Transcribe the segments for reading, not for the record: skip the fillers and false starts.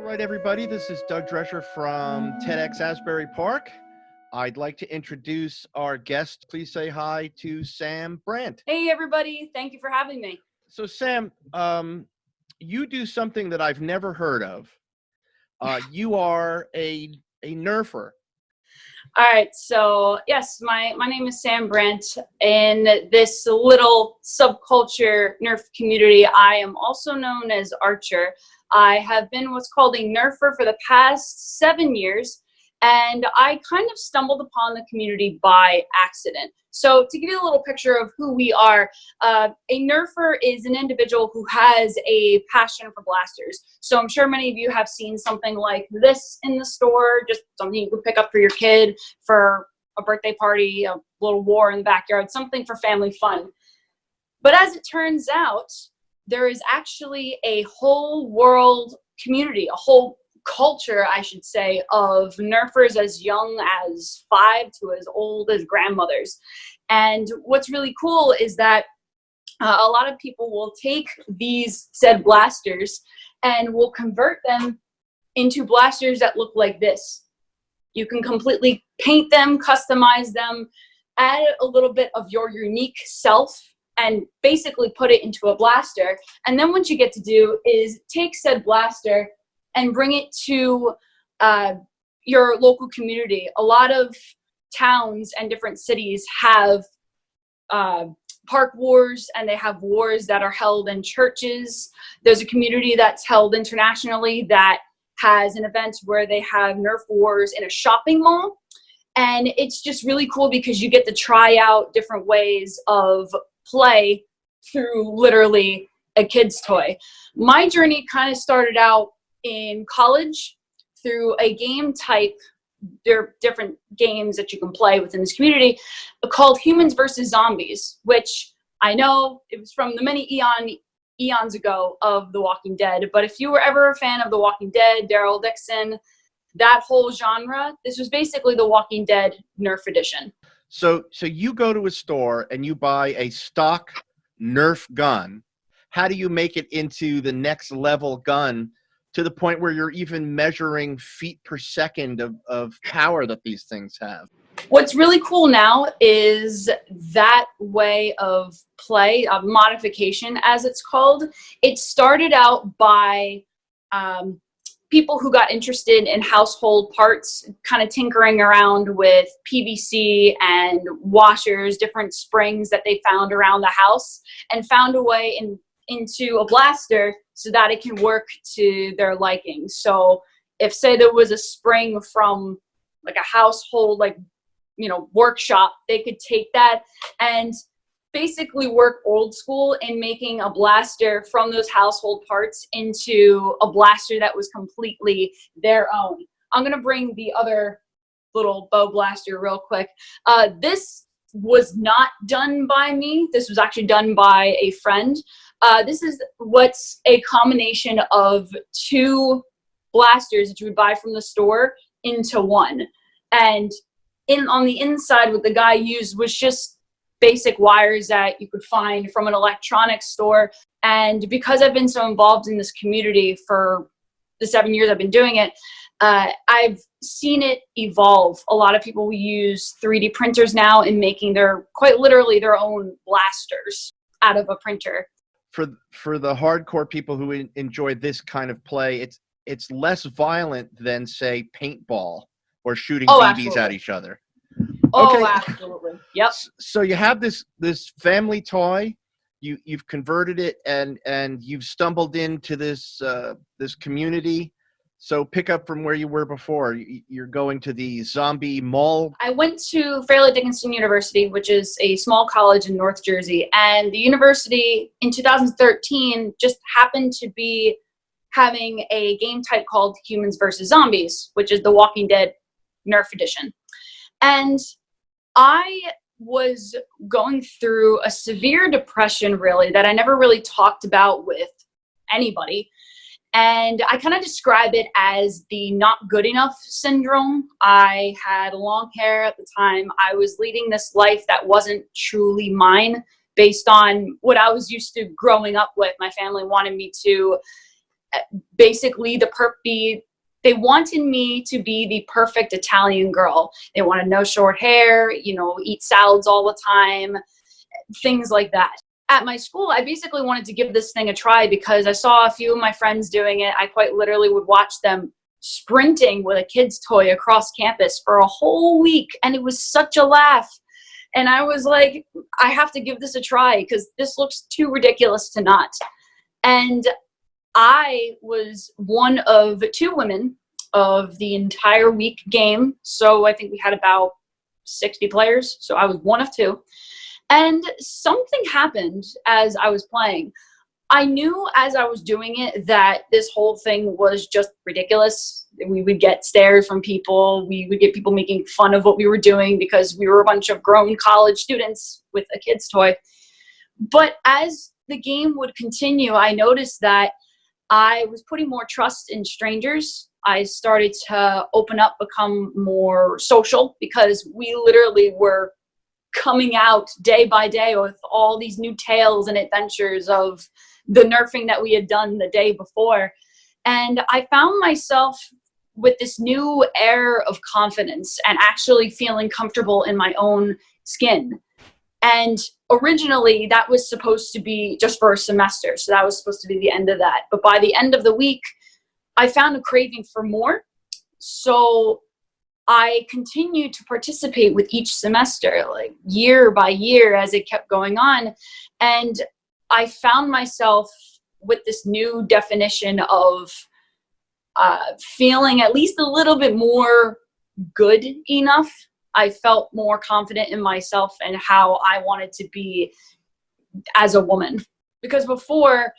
right, everybody, this is Doug Drescher from TEDxAsburyPark. I'd like to introduce our guest. Please say hi to Sam Brandt. Hey, everybody. Thank you for having me. So, Sam, you do something that I've never heard of. You are a Nerfer. All right. So, yes, my name is Sam Brandt. In this little subculture Nerf community, I am also known as Archer. I have been what's called a Nerfer for the past 7 years, and I kind of stumbled upon the community by accident. So to give you a little picture of who we are, a Nerfer is an individual who has a passion for blasters. So I'm sure many of you have seen something like this in the store, just something you could pick up for your kid for a birthday party, a little war in the backyard, something for family fun. But as it turns out, there is actually a whole world community, a whole culture, I should say, of Nerfers as young as 5 to as old as grandmothers. And what's really cool is that a lot of people will take these said blasters and will convert them into blasters that look like this. You can completely paint them, customize them, add a little bit of your unique self, and basically put it into a blaster. And then what you get to do is take said blaster and bring it to your local community. A lot of towns and different cities have park wars, and they have wars that are held in churches. There's a community that's held internationally that has an event where they have Nerf wars in a shopping mall. And it's just really cool because you get to try out different ways of play through literally a kid's toy. My journey kind of started out in college through a game type. There are different games that you can play within this community called Humans versus Zombies, which I know it was from the many eons ago of The Walking Dead. But if you were ever a fan of The Walking Dead, Daryl Dixon, that whole genre, this was basically The Walking Dead Nerf Edition. So you go to a store and you buy a stock Nerf gun. How do you make it into the next level gun to the point where you're even measuring feet per second of power that these things have? What's really cool now is that way of play, of modification as it's called. It started out by people who got interested in household parts, kind of tinkering around with PVC and washers, different springs that they found around the house, and found a way into a blaster so that it can work to their liking. So if, say, there was a spring from like a household, workshop, they could take that and basically work old school in making a blaster from those household parts into a blaster that was completely their own. I'm going to bring the other little bow blaster real quick. This was not done by me. This was actually done by a friend. This is what's a combination of 2 blasters that you would buy from the store into one. And on the inside, what the guy used was just basic wires that you could find from an electronics store. And because I've been so involved in this community for the 7 years I've been doing it, I've seen it evolve. A lot of people use 3D printers now in making quite literally their own blasters out of a printer. For the hardcore people who enjoy this kind of play, it's less violent than, say, paintball or shooting BBs absolutely. at each other. Oh, Okay. absolutely. Yep. So you have this family toy. You've converted it and you've stumbled into this community. So pick up from where you were before. You're going to the zombie mall. I went to Fairleigh Dickinson University, which is a small college in North Jersey. And the university in 2013 just happened to be having a game type called Humans versus Zombies, which is the Walking Dead Nerf Edition. And I was going through a severe depression, really, that I never really talked about with anybody. And I kind of describe it as the not good enough syndrome. I had long hair at the time. I was leading this life that wasn't truly mine based on what I was used to growing up with. My family wanted me to basically they wanted me to be the perfect Italian girl. They wanted no short hair, eat salads all the time, things like that. At my school, I basically wanted to give this thing a try because I saw a few of my friends doing it. I quite literally would watch them sprinting with a kid's toy across campus for a whole week, and it was such a laugh. And I was like, I have to give this a try because this looks too ridiculous to not. And I was one of 2 women of the entire week game. So I think we had about 60 players. So I was one of 2. And something happened as I was playing. I knew as I was doing it that this whole thing was just ridiculous. We would get stares from people. We would get people making fun of what we were doing because we were a bunch of grown college students with a kid's toy. But as the game would continue, I noticed that I was putting more trust in strangers. I started to open up, become more social because we literally were coming out day by day with all these new tales and adventures of the nerfing that we had done the day before. And I found myself with this new air of confidence and actually feeling comfortable in my own skin. And originally that was supposed to be just for a semester. So that was supposed to be the end of that. But by the end of the week, I found a craving for more. So I continued to participate with each semester, like year by year as it kept going on. And I found myself with this new definition of feeling at least a little bit more good enough. I felt more confident in myself and how I wanted to be as a woman. Because before,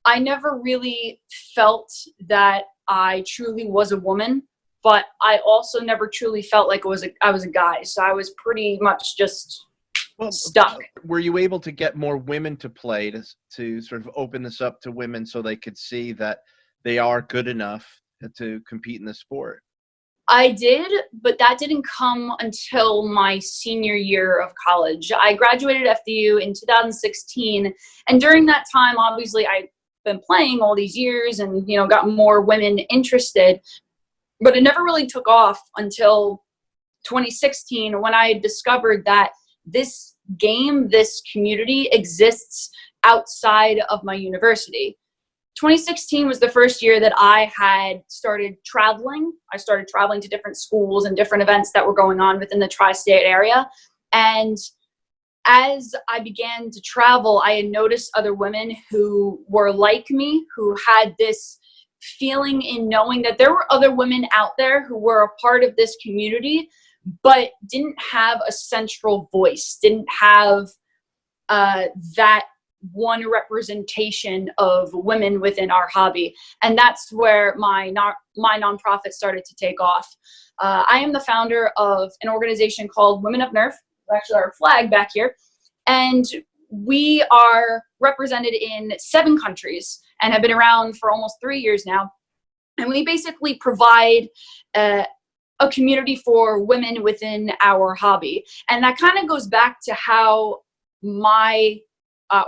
I never really felt that I truly was a woman, but I also never truly felt like I was a guy. So I was pretty much just stuck. Were you able to get more women to play to sort of open this up to women so they could see that they are good enough to compete in the sport? I did, but that didn't come until my senior year of college. I graduated FDU in 2016, and during that time, obviously, I've been playing all these years and, got more women interested, but it never really took off until 2016 when I discovered that this game, this community exists outside of my university. 2016 was the first year that I had started traveling. I started traveling to different schools and different events that were going on within the tri-state area. And as I began to travel, I had noticed other women who were like me, who had this feeling in knowing that there were other women out there who were a part of this community, but didn't have a central voice, didn't have that one representation of women within our hobby. And that's where my nonprofit started to take off. I am the founder of an organization called Women of Nerf. Actually, our flag back here. And we are represented in 7 countries and have been around for almost 3 years now. And we basically provide a community for women within our hobby. And that kind of goes back to how my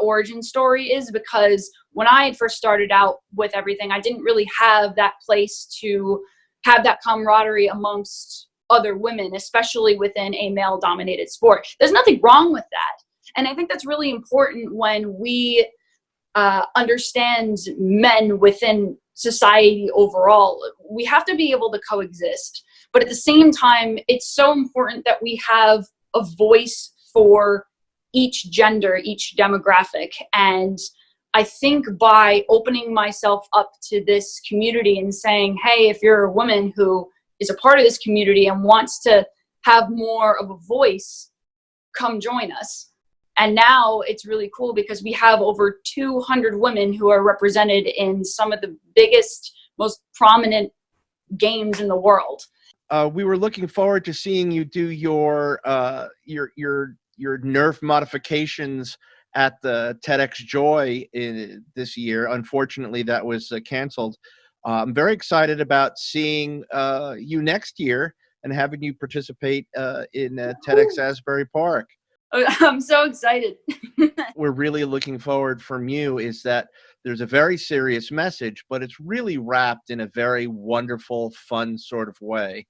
origin story is, because when I had first started out with everything, I didn't really have that place to have that camaraderie amongst other women, especially within a male-dominated sport. There's nothing wrong with that. And I think that's really important when we understand men within society overall. We have to be able to coexist. But at the same time, it's so important that we have a voice for each gender, each demographic. And I think by opening myself up to this community and saying, hey, if you're a woman who is a part of this community and wants to have more of a voice, come join us. And now it's really cool because we have over 200 women who are represented in some of the biggest, most prominent games in the world. We were looking forward to seeing you do your Nerf modifications at the TEDxJoy this year. Unfortunately, that was canceled. I'm very excited about seeing you next year and having you participate in TEDxAsburyPark. I'm so excited. We're really looking forward from you is that there's a very serious message, but it's really wrapped in a very wonderful, fun sort of way.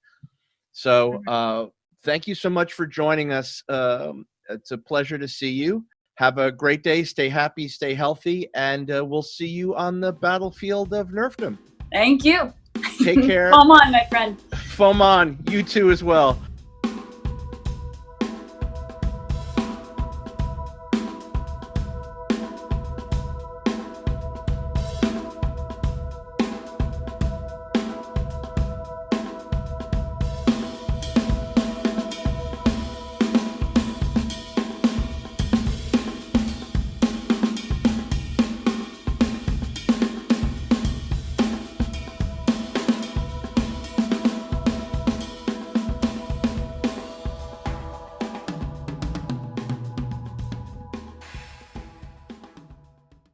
So thank you so much for joining us. It's a pleasure to see you. Have a great day. Stay happy, stay healthy, and we'll see you on the battlefield of Nerfdom. Thank you. Take care. Come on, my friend. Foam on. You too as well.